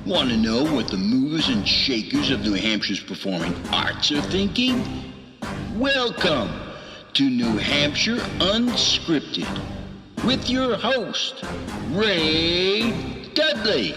Want to know what the movers and shakers of New Hampshire's performing arts are thinking? Welcome to New Hampshire Unscripted with your host, Ray Dudley.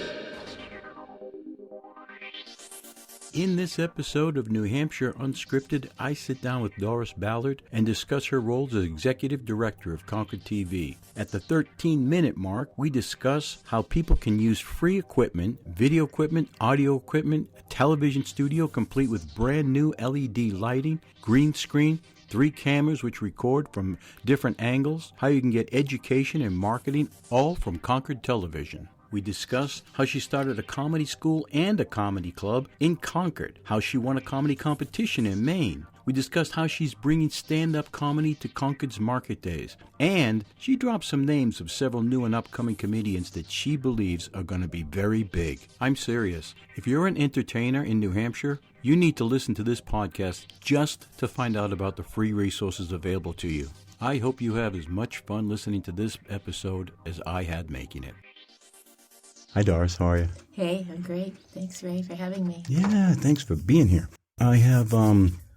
In this episode of New Hampshire Unscripted, I sit down with Doris Ballard and discuss her role as Executive Director of Concord TV. At the 13-minute mark, we discuss how people can use free equipment, video equipment, audio equipment, a television studio complete with brand new LED lighting, green screen, 3 cameras which record from different angles, how you can get education and marketing, all from Concord Television. We discuss how she started a comedy school and a comedy club in Concord, how she won a comedy competition in Maine. We discussed how she's bringing stand-up comedy to Concord's market days. And she dropped some names of several new and upcoming comedians that she believes are going to be very big. I'm serious. If you're an entertainer in New Hampshire, you need to listen to this podcast just to find out about the free resources available to you. I hope you have as much fun listening to this episode as I had making it. Hi, Doris. How are you? Hey, I'm great. Thanks, Ray, for having me. Yeah, thanks for being here. I have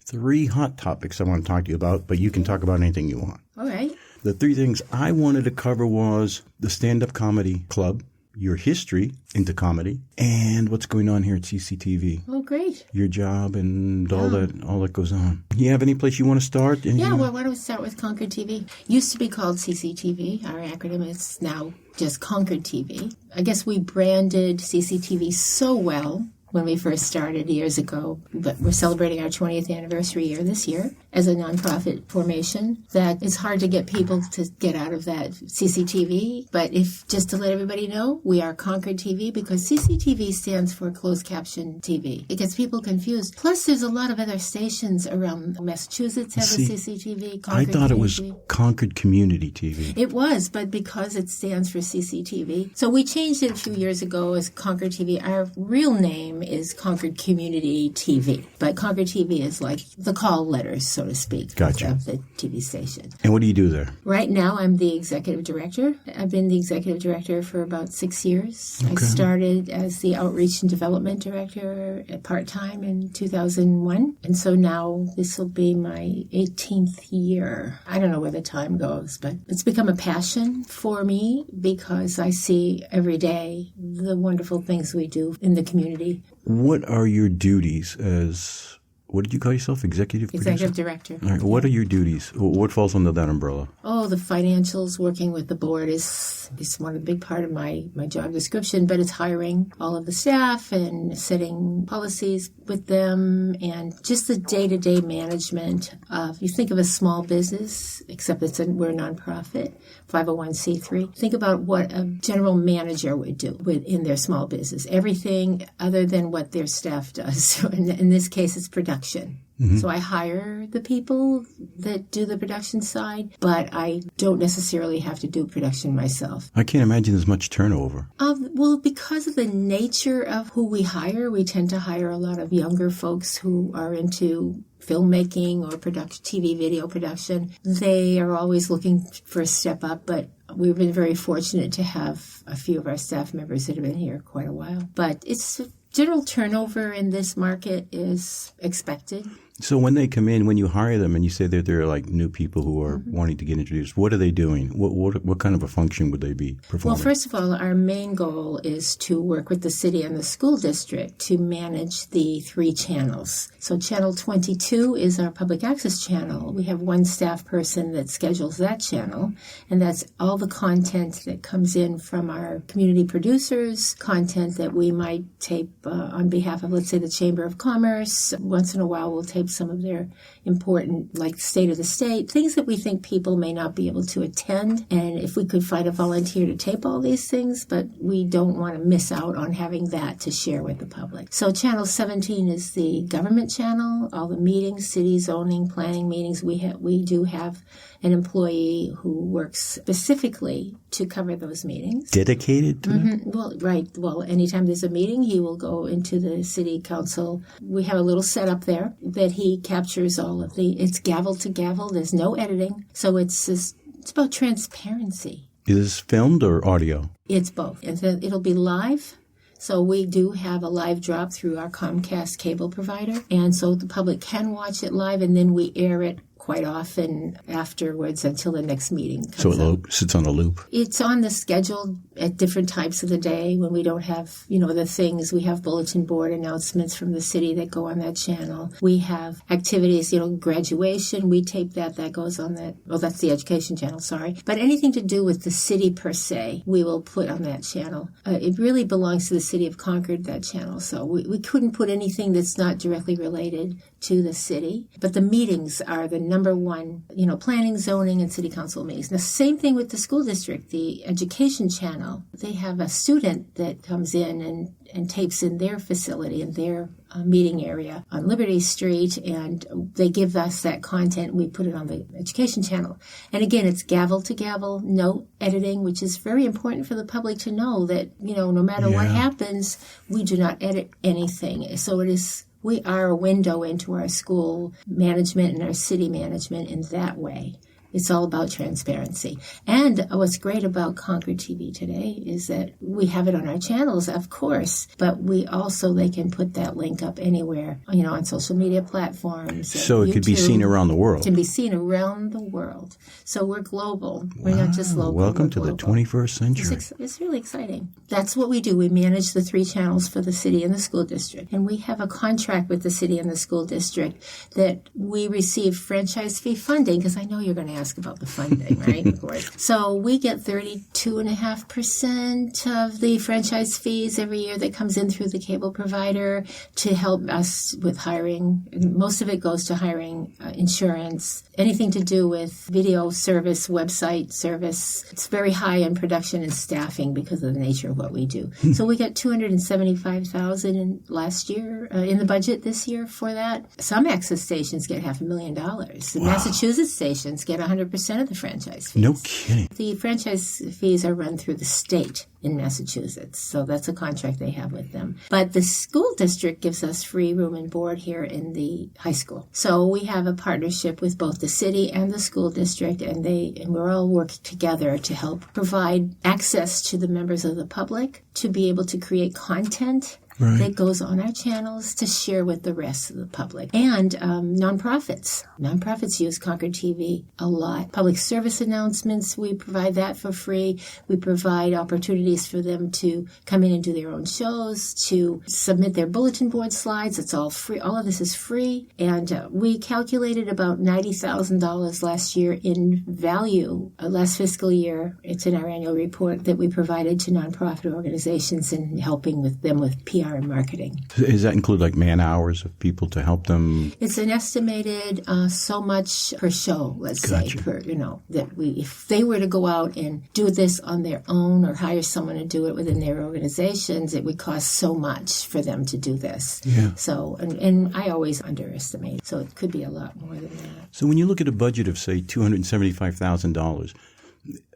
3 hot topics I want to talk to you about, but you can talk about anything you want. All right. The 3 things I wanted to cover was the stand-up comedy club, your history into comedy, and what's going on here at CCTV. Oh, great. Your job and all that goes on. You have any place you want to start? Yeah, well, why don't we start with Concord TV? Used to be called CCTV. Our acronym is now just Concord TV. I guess we branded CCTV so well when we first started years ago, but we're celebrating our 20th anniversary year this year as a nonprofit formation, that it's hard to get people to get out of that CCTV. But just to let everybody know, we are Concord TV because CCTV stands for closed caption TV. It gets people confused. Plus, there's a lot of other stations around Massachusetts have a CCTV. Concord I thought TV. It was Concord Community TV. It was, but because it stands for CCTV. So we changed it a few years ago as Concord TV. Our real name is Concord Community TV, but Concord TV is like the call letters, so to speak, gotcha. Of the TV station. And what do you do there? Right now, I'm the executive director. I've been the executive director for about 6 years. Okay. I started as the outreach and development director at part-time in 2001, and so now this will be my 18th year. I don't know where the time goes, but it's become a passion for me because I see every day the wonderful things we do in the community. What are your duties as, what did you call yourself, executive producer? Executive director. All right. What are your duties? What falls under that umbrella? Oh, the financials, working with the board is one of the big part of my job description, but it's hiring all of the staff and setting policies with them and just the day-to-day management of, you think of a small business, except we're a nonprofit, 501c3. Think about what a general manager would do in their small business. Everything other than what their staff does. So in this case, it's production. Mm-hmm. So I hire the people that do the production side, but I don't necessarily have to do production myself. I can't imagine there's much turnover. Well, because of the nature of who we hire, we tend to hire a lot of younger folks who are into filmmaking or production, TV, video production. They are always looking for a step up, but we've been very fortunate to have a few of our staff members that have been here quite a while. But it's general turnover in this market is expected. So when they come in, when you hire them and you say that they're like new people who are wanting to get introduced, what are they doing? What kind of a function would they be performing? Well, first of all, our main goal is to work with the city and the school district to manage the 3 channels. So Channel 22 is our public access channel. We have one staff person that schedules that channel, and that's all the content that comes in from our community producers, content that we might tape on behalf of, let's say, the Chamber of Commerce. Once in a while, we'll tape some of their important, like State of the State, things that we think people may not be able to attend. And if we could find a volunteer to tape all these things, but we don't want to miss out on having that to share with the public. So Channel 17 is the government channel, all the meetings, city zoning, planning meetings. We do have an employee who works specifically to cover those meetings. Dedicated to that? Well, right. Well, anytime there's a meeting, he will go into the city council. We have a little setup there that he captures all of it's gavel to gavel. There's no editing. So it's about transparency. Is this filmed or audio? It's both. And it'll be live. So we do have a live drop through our Comcast cable provider. And so the public can watch it live, and then we air it quite often afterwards until the next meeting comes So up. it sits on a loop? It's on the schedule at different types of the day when we don't have, the things. We have bulletin board announcements from the city that go on that channel. We have activities, graduation. We tape that. That goes on that. Well, that's the education channel, sorry. But anything to do with the city per se, we will put on that channel. It really belongs to the city of Concord, that channel. So we couldn't put anything that's not directly related to the city. But the meetings are the number one, planning, zoning, and city council meetings. Now, same thing with the school district, the education channel. They have a student that comes in and tapes in their facility, in their meeting area on Liberty Street, and they give us that content. We put it on the education channel. And again, it's gavel to gavel, no editing, which is very important for the public to know that, no matter what happens, we do not edit anything. So we are a window into our school management and our city management in that way. It's all about transparency. And what's great about Concord TV today is that we have it on our channels, of course, but they can put that link up anywhere, on social media platforms. So it could be seen around the world. It can be seen around the world. So we're global. We're not just local. Welcome to the 21st century. It's really exciting. That's what we do. We manage the 3 channels for the city and the school district. And we have a contract with the city and the school district that we receive franchise fee funding, because I know you're going to ask about the funding, right? Of course. So we get 32.5% of the franchise fees every year that comes in through the cable provider to help us with hiring. Most of it goes to hiring, insurance, anything to do with video service, website service. It's very high in production and staffing because of the nature of what we do. So we got $275,000 last year in the budget this year for that. Some access stations get $500,000. The Massachusetts stations get 100% of the franchise fees. No kidding. The franchise fees are run through the state in Massachusetts, so that's a contract they have with them. But the school district gives us free room and board here in the high school. So we have a partnership with both the city and the school district, and we're all working together to help provide access to the members of the public to be able to create content that goes on our channels to share with the rest of the public. And nonprofits. Nonprofits use Concord TV a lot. Public service announcements, we provide that for free. We provide opportunities for them to come in and do their own shows, to submit their bulletin board slides. It's all free. All of this is free. And we calculated about $90,000 last year in value, last fiscal year. It's in our annual report that we provided to nonprofit organizations and helping with them with PR and marketing. Does that include like man hours of people to help them? It's an estimated so much per show, let's say, if they were to go out and do this on their own or hire someone to do it within their organizations, it would cost so much for them to do this. Yeah. So, and I always underestimate. So it could be a lot more than that. So when you look at a budget of, say, $275,000,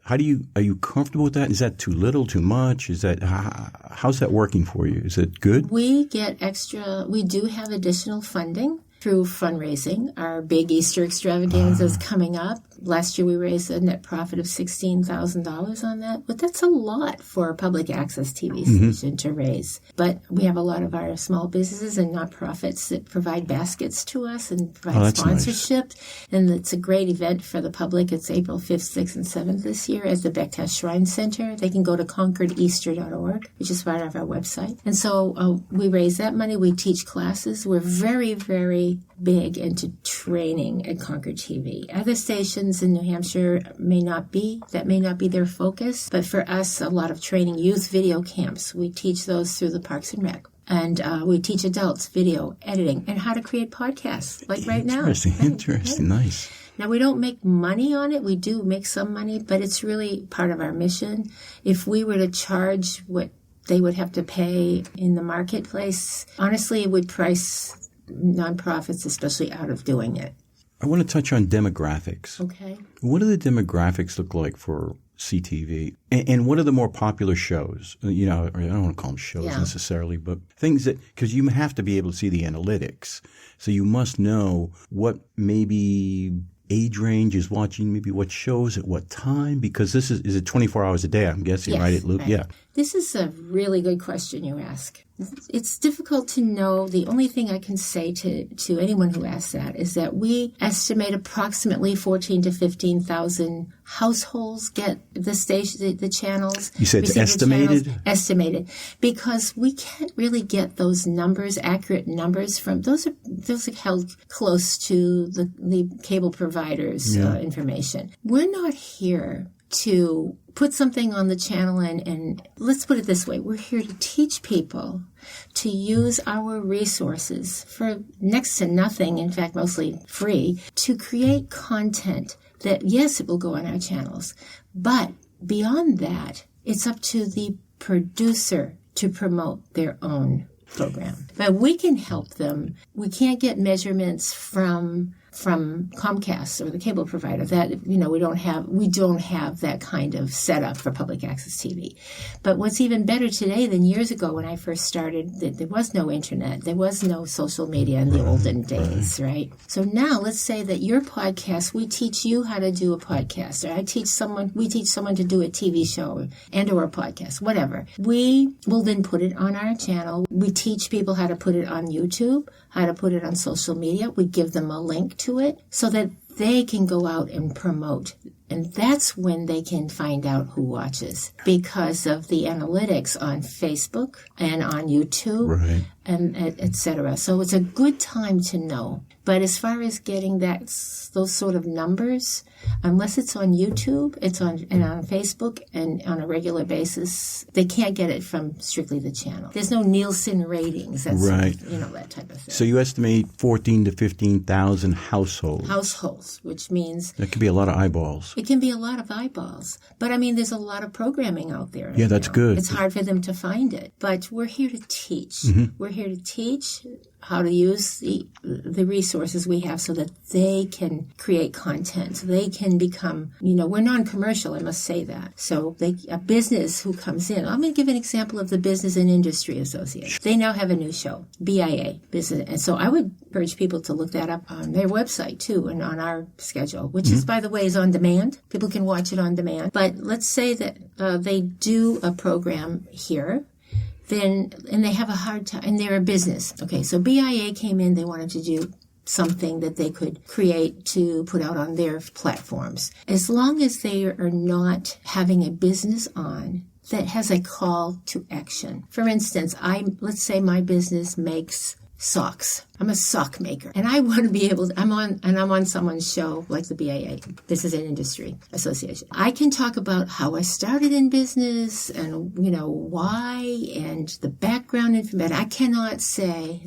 are you comfortable with that? Is that too little, too much? How's that working for you? Is it good? We do have additional funding through fundraising. Our big Easter extravaganza is coming up. Last year we raised a net profit of $16,000 on that, but that's a lot for a public access TV station to raise. But we have a lot of our small businesses and nonprofits that provide baskets to us and provide sponsorship. Nice. And it's a great event for the public. It's April 5th, 6th, and 7th this year at the Bechtest Shrine Center. They can go to concordeaster.org, which is part of our website. And so we raise that money. We teach classes. We're very, very big into training at Concord TV. Other stations in New Hampshire may not be their focus, but for us, a lot of training, youth video camps. We teach those through the Parks and Rec. And we teach adults video editing and how to create podcasts, like right now. Interesting, nice. Now, we don't make money on it. We do make some money, but it's really part of our mission. If we were to charge what they would have to pay in the marketplace, honestly, it would price nonprofits especially out of doing it. I want to touch on demographics. Okay. What do the demographics look like for CTV? And what are the more popular shows? I don't want to call them shows necessarily, but things that – because you have to be able to see the analytics. So you must know what maybe age range is watching, maybe what shows at what time? Because this is it 24 hours a day, I'm guessing, yes, right? At Loop? Right. Yeah. This is a really good question you ask. It's difficult to know. The only thing I can say to anyone who asks that is that we estimate approximately 14 to 15,000 households get the station, the channels. You said it's estimated? Estimated. Because we can't really get those numbers, accurate numbers from, those are held close to the cable providers' information. We're not here to put something on the channel and let's put it this way, we're here to teach people to use our resources for next to nothing, in fact, mostly free, to create content that, yes, it will go on our channels, but beyond that, it's up to the producer to promote their own program. But we can help them. We can't get measurements from Comcast or the cable provider. That, we don't have that kind of setup for public access TV. But what's even better today than years ago when I first started, there was no internet, there was no social media in the olden days, right? So now let's say that your podcast, we teach you how to do a podcast, or we teach someone to do a TV show or a podcast, whatever. We will then put it on our channel. We teach people how to put it on YouTube, how to put it on social media. We give them a link to it so that they can go out and promote. And that's when they can find out who watches because of the analytics on Facebook and on YouTube, right, and et cetera. So it's a good time to know. But as far as getting those sort of numbers, unless it's on YouTube, it's on Facebook and on a regular basis, they can't get it from strictly the channel. There's no Nielsen ratings. That's right. That type of thing. So you estimate 14 to 15,000 households. Households, which means that could be a lot of eyeballs. It can be a lot of eyeballs. But there's a lot of programming out there. Yeah, that's good. It's hard for them to find it. But we're here to teach. Mm-hmm. We're here to teach how to use the resources we have so that they can create content. So they can become, we're non-commercial, I must say that. So a business who comes in, I'm going to give an example of the Business and Industry Association. They now have a new show, BIA, Business. And so I would encourage people to look that up on their website too and on our schedule, which is, by the way, is on demand. People can watch it on demand. But let's say that they do a program here, and they have a hard time, and they're a business. Okay, so BIA came in, they wanted to do something that they could create to put out on their platforms. As long as they are not having a business on that has a call to action. For instance, let's say my business makes socks. I'm a sock maker, and I want to be able to, I'm on someone's show like the BIA, Business and Industry Association. I can talk about how I started in business and, why and the background information.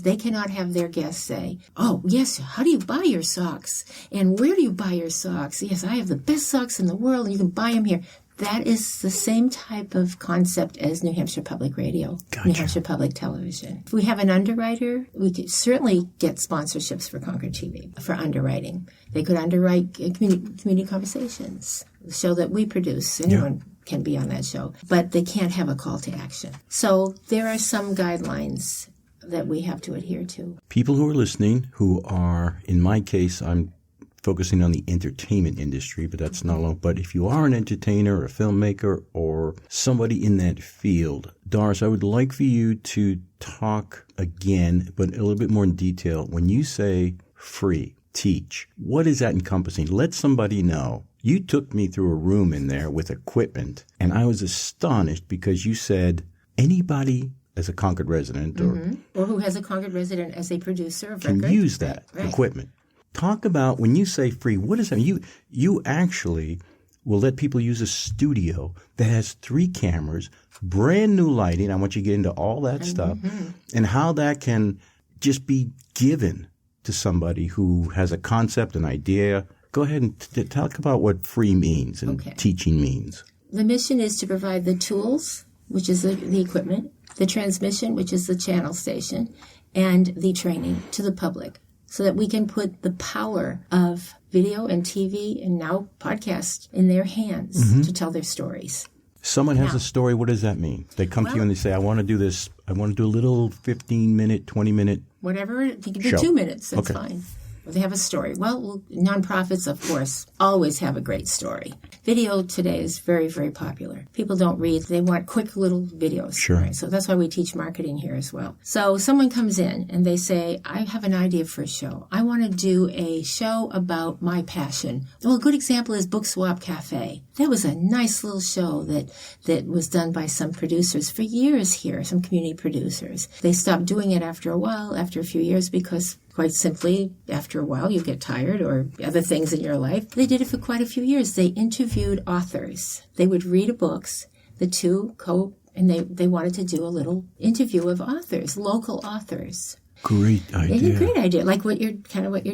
They cannot have their guests say, oh, yes, how do you buy your socks? And where do you buy your socks? Yes, I have the best socks in the world, and you can buy them here. That is the same type of concept as New Hampshire Public Radio, Gotcha. New Hampshire Public Television. If we have an underwriter, we could certainly get sponsorships for Concord TV for underwriting. They could underwrite community conversations, the show that we produce. Anyone can be on that show, but they can't have a call to action. So there are some guidelines that we have to adhere to. People who are listening who are, in my case, I'm focusing on the entertainment industry, but that's not long. But if you are an entertainer, a filmmaker, or somebody in that field, Doris, I would like for you to talk again, but a little bit more in detail. When you say free, teach, what is that encompassing? Let somebody know. You took me through a room in there with equipment, and I was astonished because you said anybody as a Concord resident or who has a Concord resident as a producer of can record. Use that equipment. Talk about, when you say free, what does that mean? You actually will let people use a studio that has 3 cameras, brand new lighting. I want you to get into all that stuff and how that can just be given to somebody who has a concept, an idea. Go ahead and talk about what free means and teaching means. The mission is to provide the tools, which is the equipment, the transmission, which is the channel station, and the training to the public, so that we can put the power of video and TV and now podcast in their hands to tell their stories. Someone has a story. What does that mean? They come to you and they say, I want to do this. I want to do a little 15-minute, 20-minute whatever. You can do show. 2 minutes. That's fine. They have a story. Well, nonprofits, of course, always have a great story. Video today is very, very popular. People don't read. They want quick little videos. Sure. Right? So that's why we teach marketing here as well. So someone comes in and they say, I have an idea for a show. I want to do a show about my passion. Well, a good example is Book Swap Cafe. That was a nice little show that was done by some producers for years here, some community producers. They stopped doing it after a few years, because quite simply, after a while, you get tired or other things in your life. They did it for quite a few years. They interviewed authors. They would read books, the two and they wanted to do a little interview of authors, local authors. Great idea. A great idea, like what you're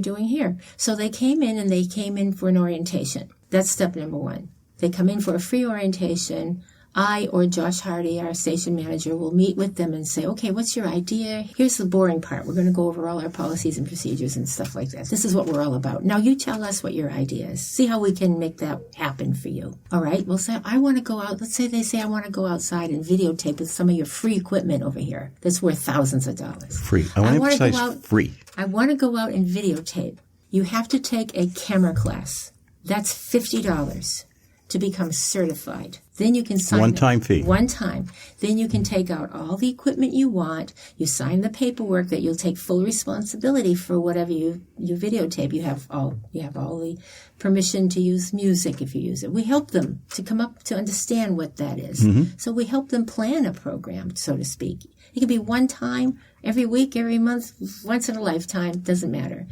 doing here. So they came in for an orientation. That's step number one. They come in for a free orientation. I or Josh Hardy, our station manager, will meet with them and say, okay, what's your idea? Here's the boring part. We're going to go over all our policies and procedures and stuff like that. This is what we're all about. Now you tell us what your idea is. See how we can make that happen for you. All right. Well, say I want to go out. Let's say they say I want to go outside and videotape with some of your free equipment over here that's worth thousands of dollars. Free. I want to emphasize free. I want to go out and videotape. You have to take a camera class. That's $50 to become certified. Then you can sign one-time fee. One time. Then you can take out all the equipment you want. You sign the paperwork that you'll take full responsibility for whatever you videotape. You have all the permission to use music if you use it. We help them to come up to understand what that is. Mm-hmm. So we help them plan a program, so to speak. It can be one time, every week, every month, once in a lifetime, doesn't matter.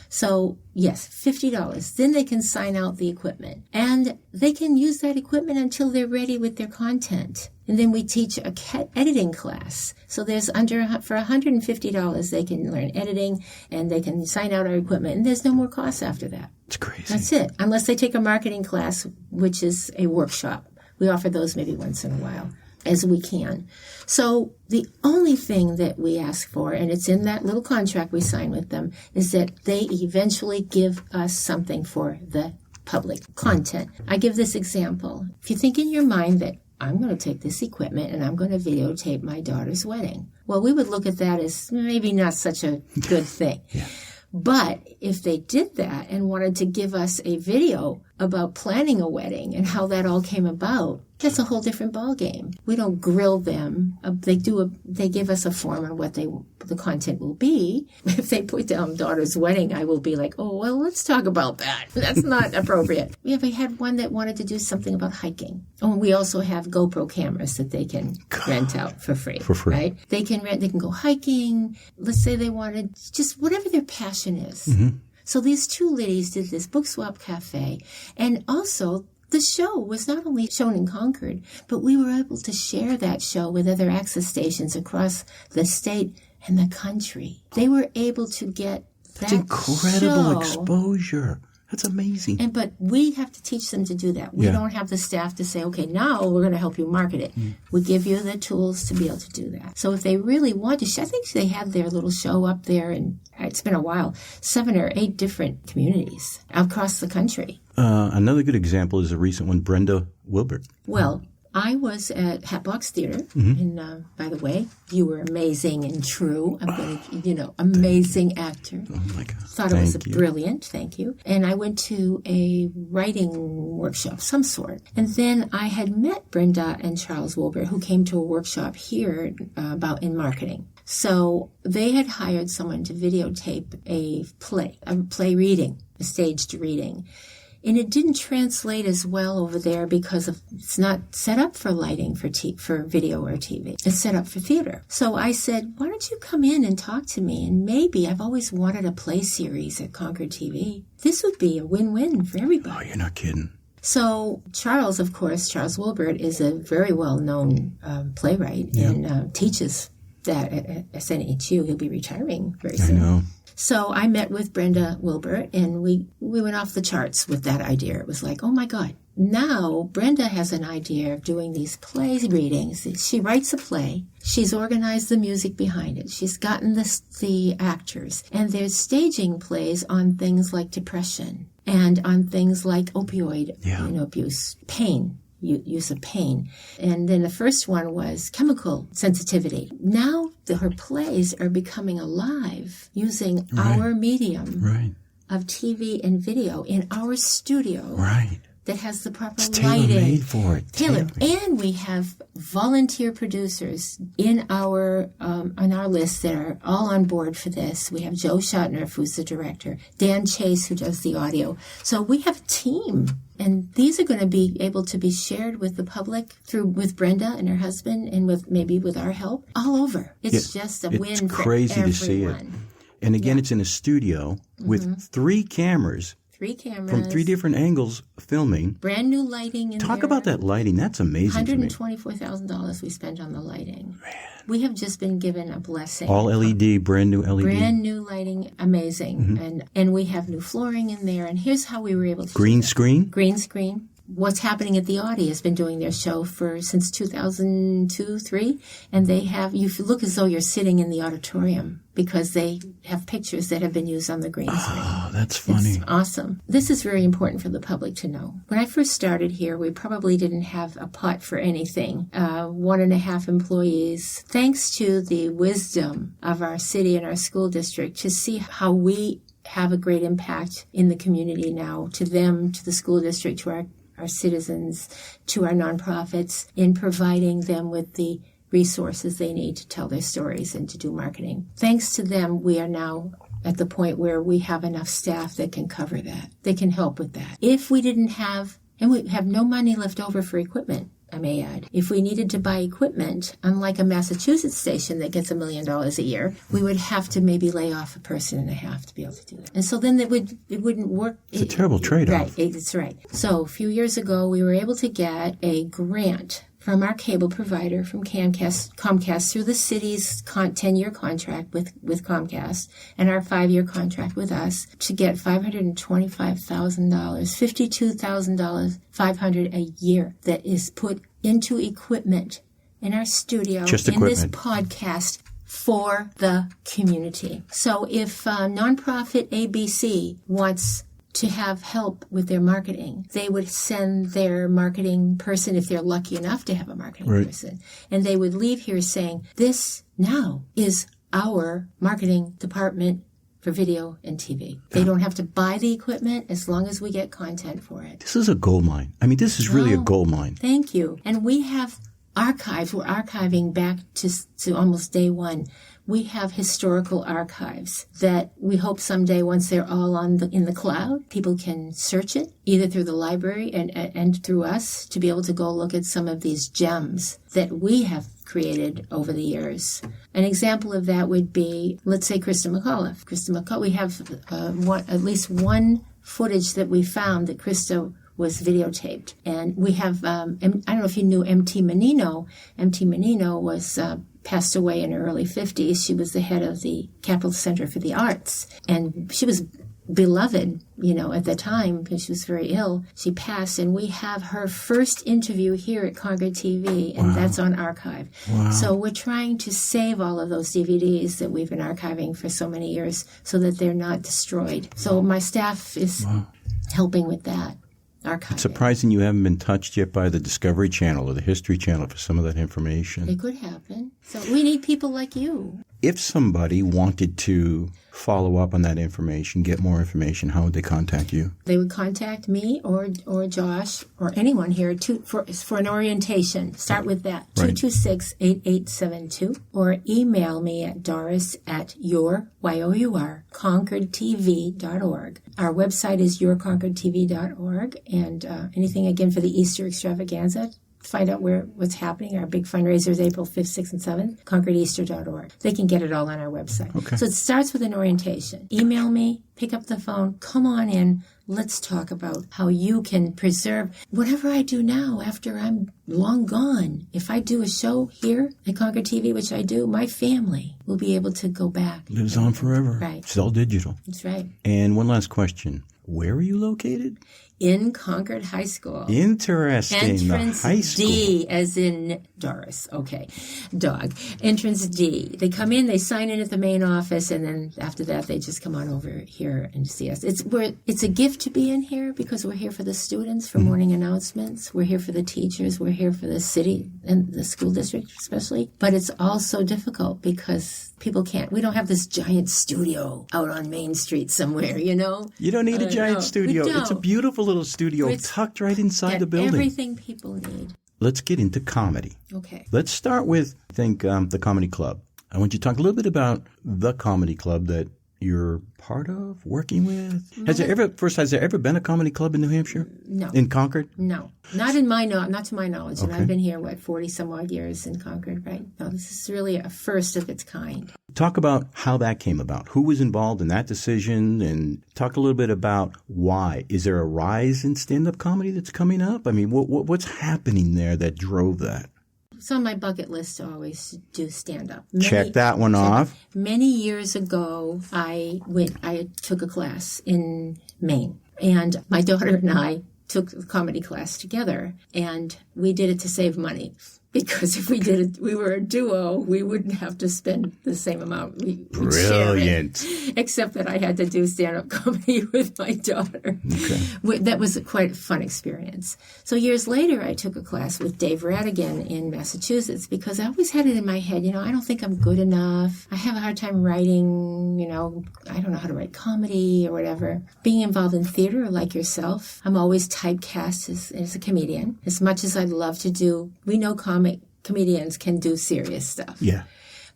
So, yes, $50. Then they can sign out the equipment. And they can use that equipment until they're ready with their content. And then we teach a editing class. So there's for $150, they can learn editing, and they can sign out our equipment. And there's no more costs after that. It's crazy. That's it. Unless they take a marketing class, which is a workshop. We offer those maybe once in a while, as we can. So the only thing that we ask for, and it's in that little contract we sign with them, is that they eventually give us something for the public content. I give this example. If you think in your mind that I'm going to take this equipment and I'm going to videotape my daughter's wedding, well, we would look at that as maybe not such a good thing. Yeah. But if they did that and wanted to give us a video about planning a wedding and how that all came about, that's a whole different ballgame. We don't grill them. They give us a form on what the content will be. If they put down daughter's wedding, I will be like, oh, well, let's talk about that. That's not appropriate. We had one that wanted to do something about hiking. Oh, and we also have GoPro cameras that they can rent out for free. For free. Right? They can go hiking. Let's say they wanted just whatever their passion is. Mm-hmm. So these two ladies did this Book Swap Cafe, and also the show was not only shown in Concord, but we were able to share that show with other access stations across the state and the country. They were able to get That's incredible exposure. That's amazing. But we have to teach them to do that. We don't have the staff to say, okay, now we're going to help you market it. Mm. We give you the tools to be able to do that. So if they really want to, I think they have their little show up there, and it's been a while, 7 or 8 different communities across the country. Another good example is a recent one, Brenda Wilbert. Well, I was at Hatbox Theater, mm-hmm. and by the way, you were amazing and true. I'm going to, amazing actor. Oh my God! Thought it was brilliant. Thank you. And I went to a writing workshop, some sort, and then I had met Brenda and Charles Wilbert, who came to a workshop here about in marketing. So they had hired someone to videotape a play reading, a staged reading. And it didn't translate as well over there because it's not set up for lighting for video or TV. It's set up for theater. So I said, why don't you come in and talk to me? And maybe I've always wanted a play series at Concord TV. This would be a win-win for everybody. Oh, you're not kidding. So Charles Wilbert is a very well-known playwright and teaches that at SNHU. He'll be retiring very soon. I know. So I met with Brenda Wilbert, and we went off the charts with that idea. It was like, oh, my God. Now Brenda has an idea of doing these play readings. She writes a play. She's organized the music behind it. She's gotten the actors. And they're staging plays on things like depression and on things like opioid abuse, pain. Use of pain. And then the first one was chemical sensitivity. Now her plays are becoming alive using our medium of TV and video in our studio. Right. That has the proper it's lighting. Tailor-made for it. Tailor. And we have volunteer producers in our on our list that are all on board for this. We have Joe Schotner, who's the director, Dan Chase, who does the audio. So we have a team. And these are going to be able to be shared with the public with Brenda and her husband and with our help all over. It's just a win for everyone. It's crazy to see it. And again, it's in a studio with 3 cameras. 3 cameras. From 3 different angles filming. Brand new lighting in there. Talk about that lighting. That's amazing to me. $124,000 we spent on the lighting. Man. We have just been given a blessing. All LED, brand new LED. Brand new lighting, amazing. And we have new flooring in there. And here's how we were able to Green screen? Green screen. What's Happening at the Audi has been doing their show since 2002-3, and you look as though you're sitting in the auditorium because they have pictures that have been used on the green screen. Oh, that's funny. It's awesome. This is very important for the public to know. When I first started here, we probably didn't have a pot for anything. 1.5 employees. Thanks to the wisdom of our city and our school district to see how we have a great impact in the community now, to them, to the school district, to our citizens, to our nonprofits, in providing them with the resources they need to tell their stories and to do marketing. Thanks to them, we are now at the point where we have enough staff that can cover that. They can help with that. If we didn't have, and we have no money left over for equipment, I may add. If we needed to buy equipment, unlike a Massachusetts station that gets $1 million a year, we would have to maybe lay off 1.5 persons to be able to do that. And so then it wouldn't work. It's a terrible trade-off. Right, it's right. So a few years ago, we were able to get a grant from our cable provider, from Comcast, through the city's 10-year contract with Comcast and our 5-year contract with us, to get $525,000, $52,500 a year that is put into equipment in our studio, Just in equipment. this podcast, for the community. So if nonprofit ABC wants to have help with their marketing, they would send their marketing person, if they're lucky enough to have a marketing person, and they would leave here saying, this now is our marketing department for video and TV. They don't have to buy the equipment as long as we get content for it. This is a gold mine. I mean, this is really a gold mine. Thank you. And we have archives. We're archiving back to almost day one. We have historical archives that we hope someday, once they're all in the cloud, people can search it, either through the library and through us, to be able to go look at some of these gems that we have created over the years. An example of that would be, let's say, Krista McAuliffe. We have at least one footage that we found that Krista was videotaped. And we have, I don't know if you knew M.T. Menino. M.T. Menino was passed away in her early 50s. She was the head of the Capital Center for the Arts. And she was beloved, at the time, because she was very ill. She passed, and we have her first interview here at Concord TV, and that's on archive. Wow. So we're trying to save all of those DVDs that we've been archiving for so many years so that they're not destroyed. So my staff is helping with that. Archiving. It's surprising you haven't been touched yet by the Discovery Channel or the History Channel for some of that information. It could happen. So we need people like you. If somebody wanted to follow up on that information, get more information, how would they contact you? They would contact me or Josh or anyone here for an orientation. Start with that, 226-8872, or email me at doris@concordtv.org. Our website is yourconcordtv.org, and anything again for the Easter extravaganza. Find out what's happening. Our big fundraiser is April 5th, 6th, and 7th, concordeaster.org. They can get it all on our website. Okay. So it starts with an orientation. Email me, pick up the phone, come on in. Let's talk about how you can preserve whatever I do now after I'm long gone. If I do a show here at Concord TV, which I do, my family will be able to go back. Lives on forever. Right. It's all digital. That's right. And one last question. Where are you located? in Concord High School. Interesting. Entrance the high school. D, as in Doris. Okay. Dog. Entrance D. They come in, they sign in at the main office, and then after that, they just come on over here and see us. It's a gift to be in here because we're here for the students, for morning announcements. We're here for the teachers. We're here for the city and the school district especially. But it's also difficult because we don't have this giant studio out on Main Street somewhere, You don't need a giant studio. It's a beautiful little studio tucked right inside the building. Everything people need. Let's get into comedy. Okay. Let's start with, I think, the Comedy Club. I want you to talk a little bit about the Comedy Club that you're part of, working with. Has there ever been a comedy club in New Hampshire? No. In Concord? No. Not to my knowledge. And I've been here, 40 some odd years in Concord, right? No, this is really a first of its kind. Talk about how that came about. Who was involved in that decision? And talk a little bit about why. Is there a rise in stand-up comedy that's coming up? I mean, what's happening there that drove that? It's on my bucket list to always do stand-up. Check that one off. Many years ago, I took a class in Maine. And my daughter and I took the comedy class together. And we did it to save money. Because if we were a duo, we wouldn't have to spend the same amount. Brilliant. Except that I had to do stand-up comedy with my daughter. Okay. That was quite a fun experience. So years later, I took a class with Dave Radigan in Massachusetts because I always had it in my head, I don't think I'm good enough. I have a hard time writing, I don't know how to write comedy or whatever. Being involved in theater like yourself, I'm always typecast as a comedian. As much as I'd love to do, we know comedians can do serious stuff. Yeah.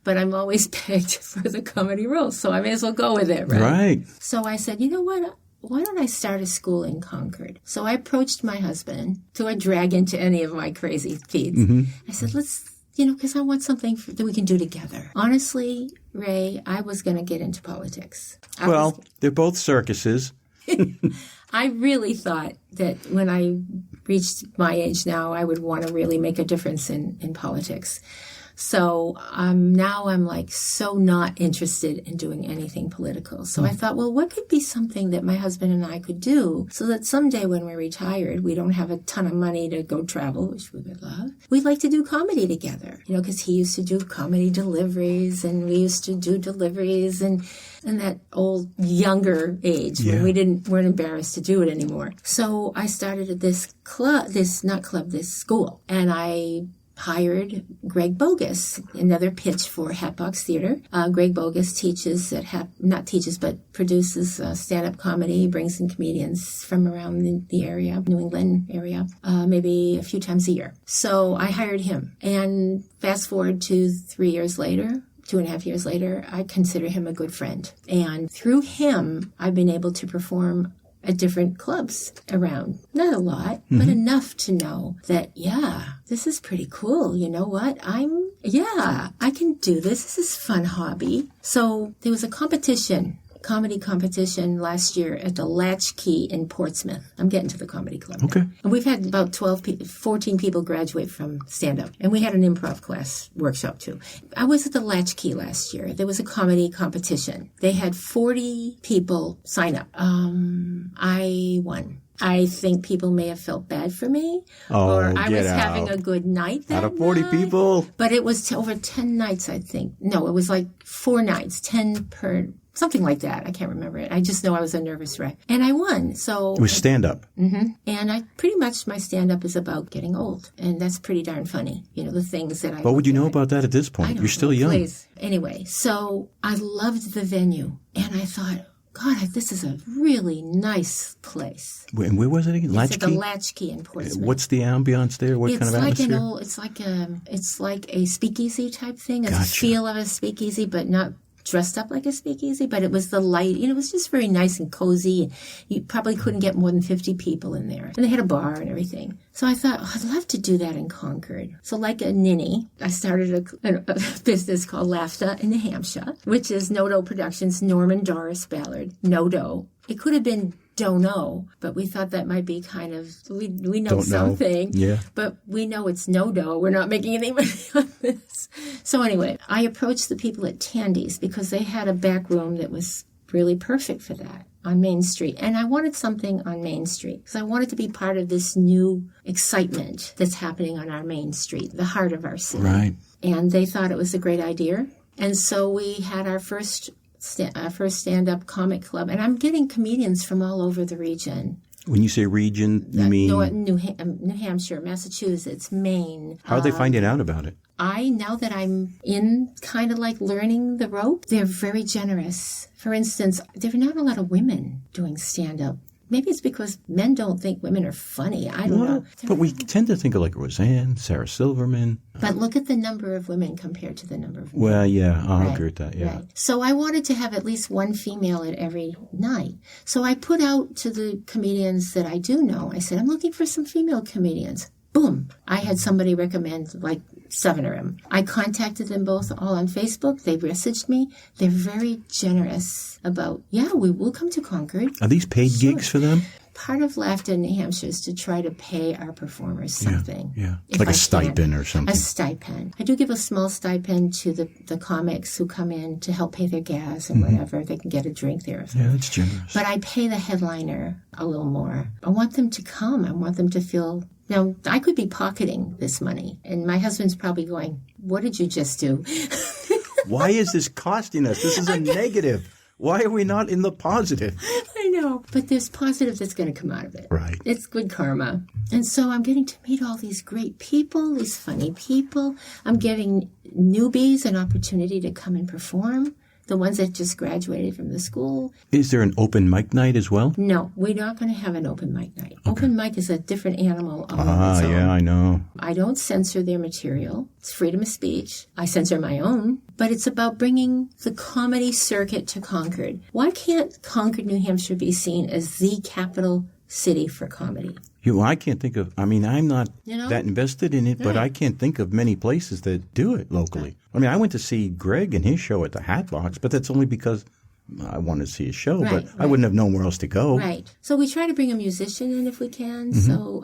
But I'm always pegged for the comedy role, so I may as well go with it, right? Right. So I said, you know what? Why don't I start a school in Concord? So I approached my husband. Do I drag into any of my crazy feeds? Mm-hmm. I said, let's, because I want something that we can do together. Honestly, Ray, I was going to get into politics. They're both circuses. I really thought that when I reached my age now, I would want to really make a difference in politics. So now I'm so not interested in doing anything political. So I thought, what could be something that my husband and I could do so that someday when we're retired, we don't have a ton of money to go travel, which we would love. We'd like to do comedy together, because he used to do comedy deliveries and we used to do deliveries and that old younger age when we weren't embarrassed to do it anymore. So I started this school, and I hired Greg Bogus, another pitch for Hatbox Theater. Greg Bogus teaches but produces stand-up comedy, brings in comedians from around the area, New England area, maybe a few times a year. So I hired him. And fast forward to 3 years later, 2.5 years later, I consider him a good friend. And through him, I've been able to perform at different clubs around. Not a lot, but enough to know that, this is pretty cool. You know what? I can do this. This is a fun hobby. So there was a comedy competition last year at the Latchkey in Portsmouth. I'm getting to the comedy club now. Okay. And we've had about 14 people graduate from stand-up. And we had an improv class workshop too. I was at the Latchkey last year. There was a comedy competition. They had 40 people sign up. I won. I think people may have felt bad for me. Or I was having a good night that out of 40 night. People? But it was over 10 nights, I think. No, it was 4 nights, 10 per... Something like that. I can't remember it. I just know I was a nervous wreck. And I won. So it was stand-up. Mm-hmm. And my stand-up is about getting old. And that's pretty darn funny. The things that I... What would you know about that at this point? You're still young. Please. Anyway, so I loved the venue. And I thought, God, this is a really nice place. And where was it again? It's at the Latchkey in Portsmouth. What's the ambiance there? What kind of atmosphere? It's like a speakeasy type thing. It's Gotcha. a feel of a speakeasy, but not dressed up like a speakeasy, but it was the light, it was just very nice and cozy. You probably couldn't get more than 50 people in there. And they had a bar and everything. So I thought, I'd love to do that in Concord. So like a ninny, I started a business called Laughter in New Hampshire, which is No-Do Productions, Norman Doris Ballard, No-Do. It could have been Don't Know, but we thought that might be kind of, we know Don't something, know. Yeah. But we know it's No-Do. We're not making any money on this. So anyway, I approached the people at Tandy's because they had a back room that was really perfect for that on Main Street. And I wanted something on Main Street because I wanted to be part of this new excitement that's happening on our Main Street, the heart of our city. Right. And they thought it was a great idea. And so we had our first stand-up comic club. And I'm getting comedians from all over the region. When you say region, you mean? New Hampshire, Massachusetts, Maine. How are they finding out about it? Now that I'm in kind of like learning the rope, they're very generous. For instance, there are not a lot of women doing stand-up. Maybe it's because men don't think women are funny. I don't know. But we tend to think of like Roseanne, Sarah Silverman. But look at the number of women compared to the number of men. Well, yeah, I'll agree with that, yeah. Right. So I wanted to have at least one female at every night. So I put out to the comedians that I do know, I said, I'm looking for some female comedians. Boom. I had somebody recommend like 7 of them. I contacted them both all on Facebook. They messaged me. They're very generous about, we will come to Concord. Are these paid gigs for them? Part of Laughter in New Hampshire is to try to pay our performers something. Yeah. Like a stipend or something. A stipend. I do give a small stipend to the comics who come in to help pay their gas or whatever. They can get a drink there. Yeah, that's generous. But I pay the headliner a little more. I want them to come. I want them to feel... Now, I could be pocketing this money, and my husband's probably going, what did you just do? Why is this costing us? This is a negative. Why are we not in the positive? I know, but there's positive that's going to come out of it. Right. It's good karma. And so I'm getting to meet all these great people, these funny people. I'm giving newbies an opportunity to come and perform. The ones that just graduated from the school. Is there an open mic night as well? No, we're not going to have an open mic night. Okay. Open mic is a different animal all on its own. Yeah, I know. I don't censor their material. It's freedom of speech. I censor my own. But it's about bringing the comedy circuit to Concord. Why can't Concord, New Hampshire be seen as the capital city for comedy? I can't think of, I'm not that invested in it, but I can't think of many places that do it locally. I mean, I went to see Greg and his show at the Hatbox, but that's only because I wanted to see his show, but I wouldn't have known where else to go. Right. So we try to bring a musician in if we can. So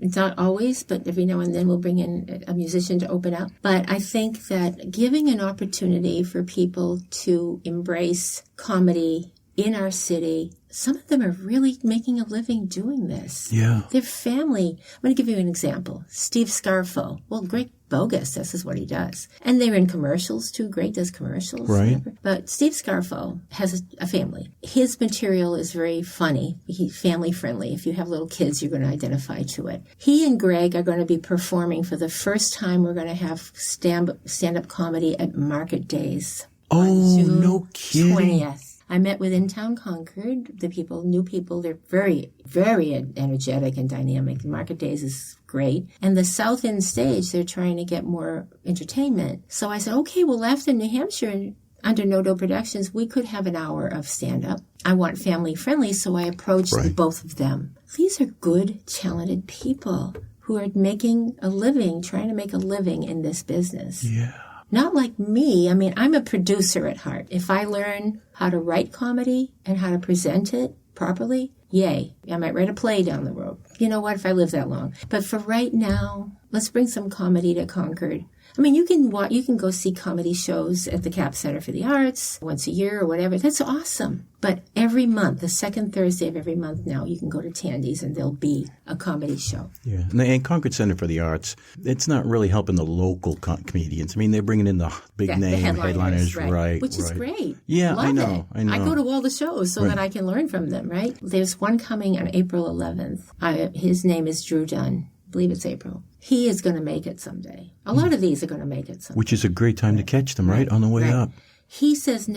it's not always, but every now and then we'll bring in a musician to open up. But I think that giving an opportunity for people to embrace comedy in our city, some of them are really making a living doing this. Yeah. Their family. I'm going to give you an example. Steve Scarfo. Well, Greg Bogus, this is what he does. And they're in commercials too. Greg does commercials. Right. Whatever. But Steve Scarfo has a family. His material is very funny. He's family friendly. If you have little kids, you're going to identify to it. He and Greg are going to be performing for the first time. We're going to have stand-up comedy at Market Days. Oh, no kidding. 20th. I met with In Town Concord, new people. They're very, very energetic and dynamic. Market Days is great. And the South End stage, they're trying to get more entertainment. So I said, okay, well, Laughter in New Hampshire, under No Dough Productions, we could have an hour of stand-up. I want family friendly, so I approached both of them. These are good, talented people who are making a living, trying to make a living in this business. Yeah. Not like me. I mean, I'm a producer at heart. If I learn how to write comedy and how to present it properly, yay. I might write a play down the road. You know what, if I live that long. But for right now, let's bring some comedy to Concord. I mean, you can go see comedy shows at the Cap Center for the Arts once a year or whatever. That's awesome. But every month, the second Thursday of every month now, you can go to Tandy's and there'll be a comedy show. Yeah. And Concord Center for the Arts, it's not really helping the local comedians. I mean, they're bringing in the big name the headliners, right? Which is great. Yeah, Love I know. I go to all the shows so that I can learn from them, right? There's one coming on April 11th. His name is Drew Dunn. I believe it's April. He is going to make it someday. A lot of these are going to make it someday. Which is a great time to catch them, right? On the way up. He says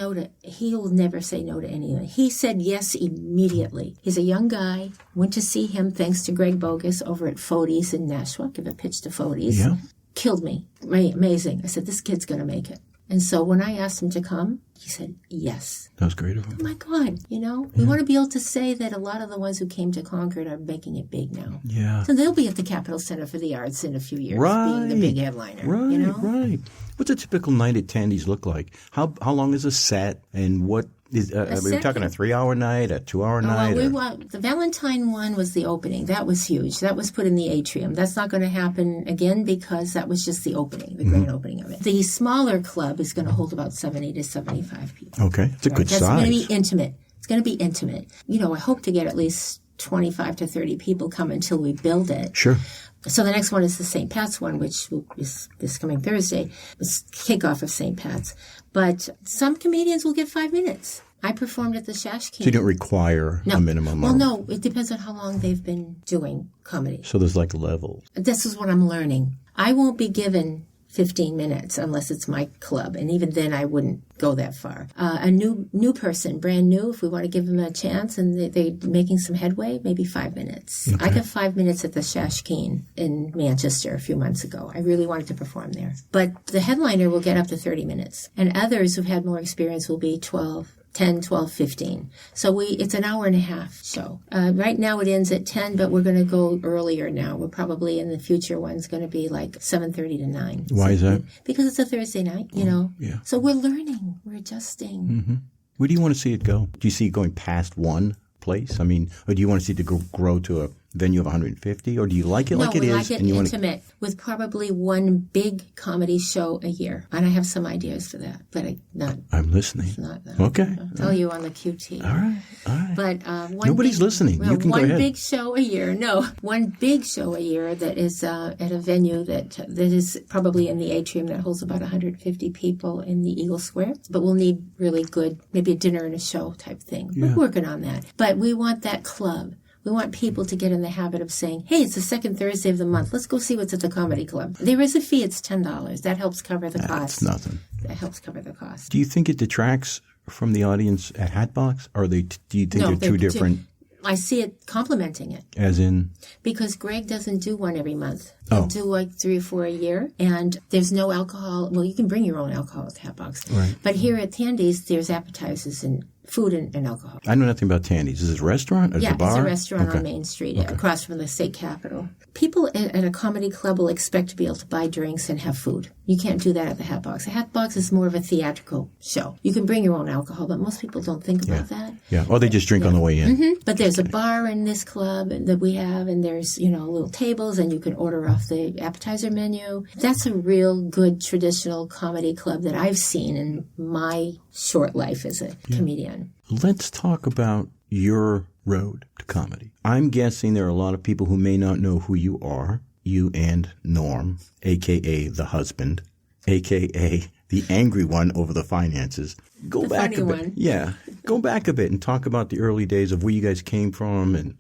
he'll never say no to anyone. He said yes immediately. He's a young guy. Went to see him thanks to Greg Bogus over at Fody's in Nashua. Give a pitch to Fody's. Yeah. Killed me. Amazing. I said, this kid's going to make it. And so when I asked him to come, he said yes. That was great of him. Oh, my God. We want to be able to say that a lot of the ones who came to Concord are making it big now. Yeah. So they'll be at the Capitol Center for the Arts in a few years, being the big headliner. Right, right. What's a typical night at Tandy's look like? How long is a set, and what Are we talking a 3-hour night, a 2-hour night? The Valentine one was the opening. That was huge. That was put in the atrium. That's not going to happen again because that was just the opening, the grand opening of it. The smaller club is going to hold about 70 to 75 people. Okay. It's a good size. That's going to be intimate. It's going to be intimate. I hope to get at least 25 to 30 people come until we build it. Sure. So the next one is the St. Pat's one, which is this coming Thursday. It's kickoff of St. Pat's. But some comedians will get 5 minutes. I performed at the Shashkin. So you don't require a minimum? Well, no. It depends on how long they've been doing comedy. So there's like levels. This is what I'm learning. I won't be given 15 minutes unless it's my club. And even then, I wouldn't go that far. A new person, brand new, if we want to give them a chance and they're making some headway, maybe 5 minutes. Okay. I got 5 minutes at the Shashkin in Manchester a few months ago. I really wanted to perform there. But the headliner will get up to 30 minutes. And others who've had more experience will be 10, 12, 15. So it's an hour and a half show. Right now it ends at 10, but we're going to go earlier now. We're probably in the future one's going to be like 7:30 to 9. Why is that? Because it's a Thursday night, Yeah. So we're learning. We're adjusting. Mm-hmm. Where do you want to see it go? Do you see it going past one place? I mean, or do you want to see it grow to a venue of 150? Or do you like it like it is? No, we like it intimate with probably one big comedy show a year. And I have some ideas for that, but I'm listening. Okay. I'll tell you on the QT. All right. But nobody's listening. You can go ahead. One big show a year. No, one big show a year that is at a venue that is probably in the atrium that holds about 150 people in the Eagle Square. But we'll need really good, maybe a dinner and a show type thing. Yeah. We're working on that. But we want that club. We want people to get in the habit of saying, hey, it's the second Thursday of the month. Let's go see what's at the comedy club. There is a fee. It's $10. That helps cover the cost. That's nothing. That helps cover the cost. Do you think it detracts from the audience at Hatbox? Or do you think they're two different? I see it complementing it. As in? Because Greg doesn't do one every month. He'll do like 3 or 4 a year. And there's no alcohol. Well, you can bring your own alcohol at Hatbox. Right. But here at Tandy's, there's appetizers and food and alcohol. I know nothing about Tandy's. Is it a restaurant? Is it a bar? It's a restaurant on Main Street, across from the state capitol. People at a comedy club will expect to be able to buy drinks and have food. You can't do that at the Hatbox. The Hatbox is more of a theatrical show. You can bring your own alcohol, but most people don't think about that. Yeah, or they just drink on the way in. Mm-hmm. But there's a bar in this club that we have, and there's, little tables, and you can order off the appetizer menu. That's a real good traditional comedy club that I've seen in my short life as a comedian. Let's talk about your road to comedy. I'm guessing there are a lot of people who may not know who you are. You and Norm, a.k.a. the husband, a.k.a. the angry one over the finances. Go back a bit. Yeah. Go back a bit and talk about the early days of where you guys came from. And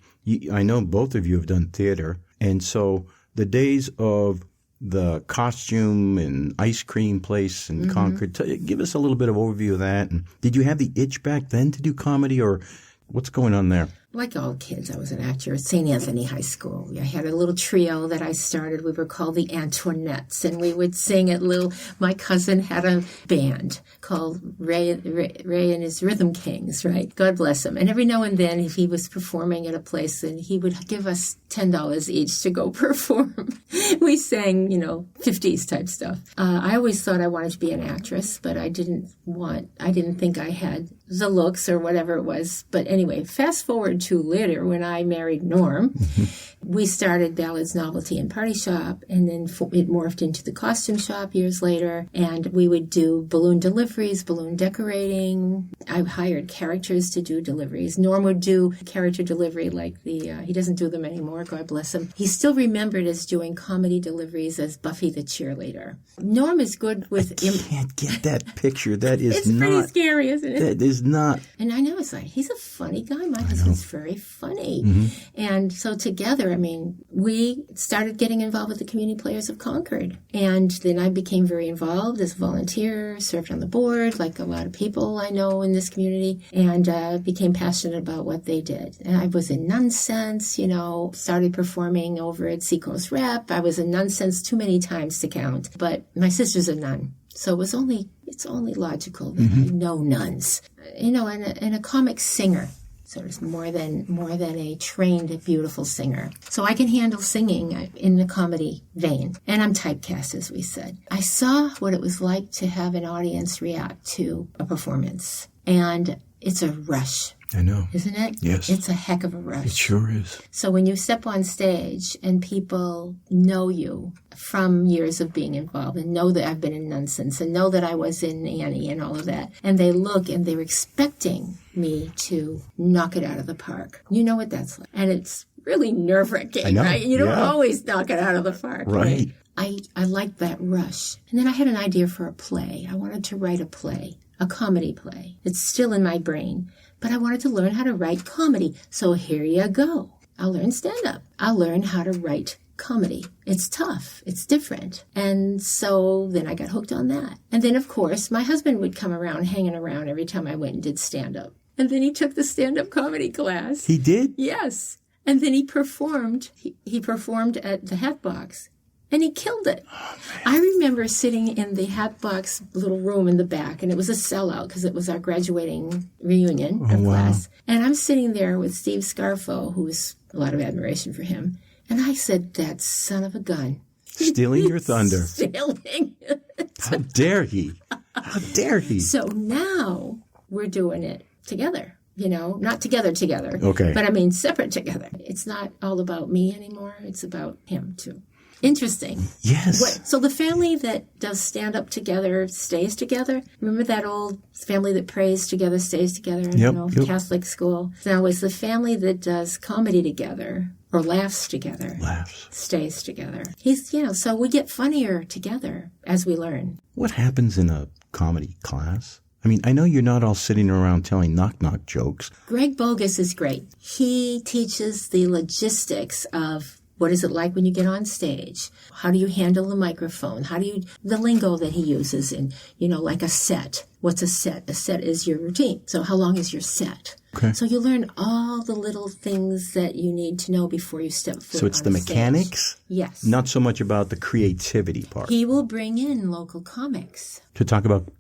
I know both of you have done theater. And so the days of the costume and ice cream place in Concord, give us a little bit of overview of that. And did you have the itch back then to do comedy, or what's going on there? Like all kids, I was an actor at St. Anthony High School. I had a little trio that I started. We were called the Antoinettes, and we would sing at my cousin had a band called Ray and his Rhythm Kings, right? God bless him. And every now and then, if he was performing at a place, then he would give us $10 each to go perform. We sang, 50s type stuff. I always thought I wanted to be an actress, but I didn't think I had the looks or whatever it was. But anyway, fast forward to later when I married Norm, we started Ballard's Novelty and Party Shop, and then it morphed into the costume shop years later, and we would do balloon deliveries, balloon decorating. I hired characters to do deliveries. Norm would do character delivery like he doesn't do them anymore, God bless him. He's still remembered as doing comedy deliveries as Buffy the cheerleader. Norm is good with... I can't get that picture. That is it's pretty scary, isn't it? That is not... And I know, it's like, he's a funny guy. My husband's very funny. And so together, we started getting involved with the Community Players of Concord. And then I became very involved as a volunteer, served on the board, like a lot of people I know in this community, and became passionate about what they did. And I was in Nonsense, started performing over at Seacoast Rep. I was in Nonsense too many times to count. But my sister's a nun. So it's only logical that I know nuns. And a comic singer. So it's more than a trained, beautiful singer. So I can handle singing in the comedy vein. And I'm typecast, as we said. I saw what it was like to have an audience react to a performance. And it's a rush. I know. Isn't it? Yes. It's a heck of a rush. It sure is. So when you step on stage and people know you from years of being involved and know that I've been in Nonsense and know that I was in Annie and all of that, and they look and they're expecting me to knock it out of the park. You know what that's like. And it's really nerve-wracking, right? You don't always knock it out of the park. Right. I like that rush. And then I had an idea for a play. I wanted to write a play, a comedy play. It's still in my brain. But I wanted to learn how to write comedy. So here you go. I'll learn stand-up. I'll learn how to write comedy. It's tough. It's different. And so then I got hooked on that. And then, of course, my husband would come around, hanging around every time I went and did stand-up. And then he took the stand-up comedy class. He did? Yes. And then he performed. He performed at the Hatbox. And he killed it. Oh, I remember sitting in the Hatbox little room in the back, and it was a sellout because it was our graduating reunion of class. And I'm sitting there with Steve Scarfo, who's a lot of admiration for him. And I said, that son of a gun. Stealing your thunder. Stealing. How dare he? How dare he? So now we're doing it together. You know, not together, Okay. But I mean separate together. It's not all about me anymore. It's about him, too. Interesting. Yes. So the family that does stand-up together stays together. Remember that old family that prays together stays together? Yep. Catholic school. Now, is the family that does comedy together or laughs together stays together. So we get funnier together as we learn. What happens in a comedy class? I mean, I know you're not all sitting around telling knock-knock jokes. Greg Bogus is great. He teaches the logistics of what is it like when you get on stage? How do you handle the microphone? The lingo that he uses in, like a set. What's a set? A set is your routine. So how long is your set? Okay. So you learn all the little things that you need to know before you step foot on So it's the mechanics? Stage. Yes. Not so much about the creativity part. He will bring in local comics. To talk about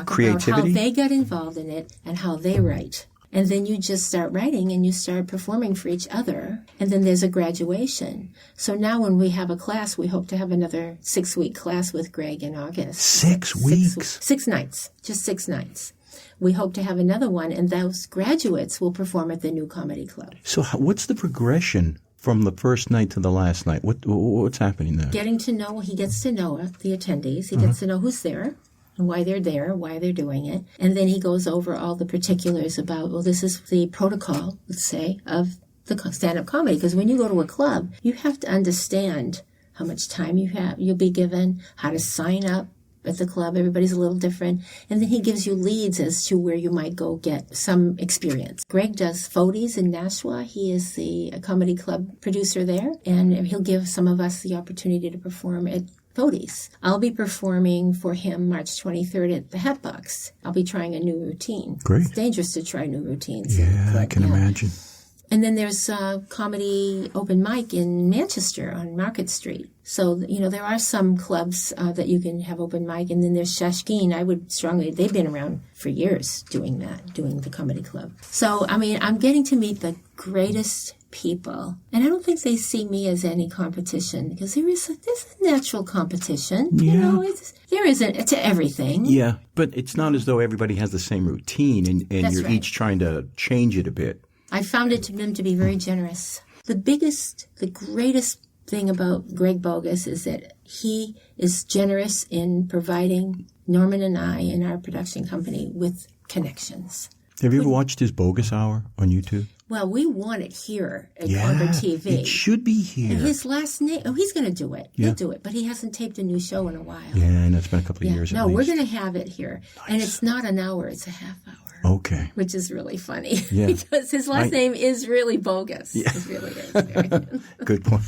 creativity? About how they got involved in it and how they write. And then you just start writing and you start performing for each other. And then there's a graduation. So now when we have a class, we hope to have another 6-week class with Greg in August. 6 weeks? 6 nights. Just 6 nights. We hope to have another one, and those graduates will perform at the New Comedy Club. So what's the progression from the first night to the last night? What's happening there? He gets to know the attendees. He gets to know who's there. And why they're there, why they're doing it. And then he goes over all the particulars about, this is the protocol, let's say, of the stand-up comedy. Because when you go to a club, you have to understand how much time you'll be given, how to sign up at the club. Everybody's a little different. And then he gives you leads as to where you might go get some experience. Greg does Fodes in Nashua. He is the comedy club producer there. And he'll give some of us the opportunity to perform at Fodes. I'll be performing for him March 23rd at the Hatbox. I'll be trying a new routine. Great. It's dangerous to try new routines. Yeah, I can imagine. And then there's a comedy open mic in Manchester on Market Street. So, there are some clubs that you can have open mic. And then there's Shashkeen. They've been around for years doing the comedy club. So, I'm getting to meet the greatest people. And I don't think they see me as any competition because there's a natural competition. Yeah. There isn't to everything. Yeah, but it's not as though everybody has the same routine and you're each trying to change it a bit. I found them to be very generous. The greatest thing about Greg Bogus is that he is generous in providing Norman and I and our production company with connections. Have you ever watched his Bogus Hour on YouTube? Well, we want it here at Concord TV. It should be here. And his last name, he's going to do it. He'll do it. But he hasn't taped a new show in a while. Yeah, and it's been a couple of years at least. We're going to have it here. Nice. And it's not an hour, it's a half hour. Okay. Which is really funny. Yeah. Because his last name is really Bogus. Yeah. It really is. Very good. Good point.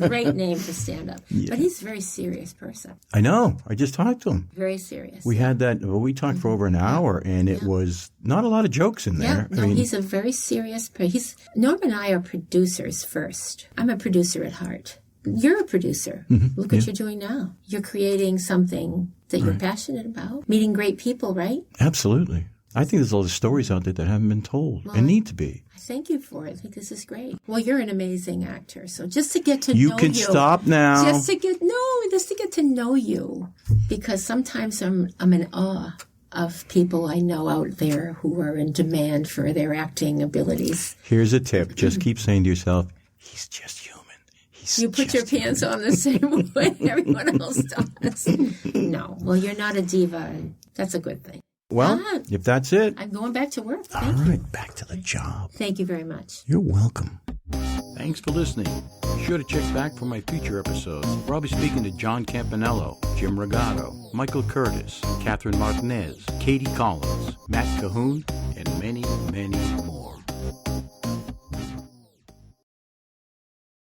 Great name for stand-up. Yeah. But he's a very serious person. I know. I just talked to him. Very serious. We had we talked for over an hour, and it was not a lot of jokes in there. Yeah, he's a very serious person. Norm and I are producers first. I'm a producer at heart. You're a producer. Mm-hmm. Look what you're doing now. You're creating something that you're passionate about. Meeting great people, right? Absolutely. I think there's a lot of stories out there that haven't been told and need to be. I thank you for it. I think this is great. Well, you're an amazing actor. So just to get to know you. You can stop now. Just to get to know you. Because sometimes I'm in awe of people I know out there who are in demand for their acting abilities. Here's a tip. Just keep saying to yourself, he's just human. You put your pants on the same way everyone else does. No. Well, you're not a diva, and that's a good thing. Well, if that's it. I'm going back to work. All right, back to the job. Thank you very much. You're welcome. Thanks for listening. Be sure to check back for my future episodes, where I'll be speaking to John Campanello, Jim Regato, Michael Curtis, Catherine Martinez, Katie Collins, Matt Cahoon, and many, many more.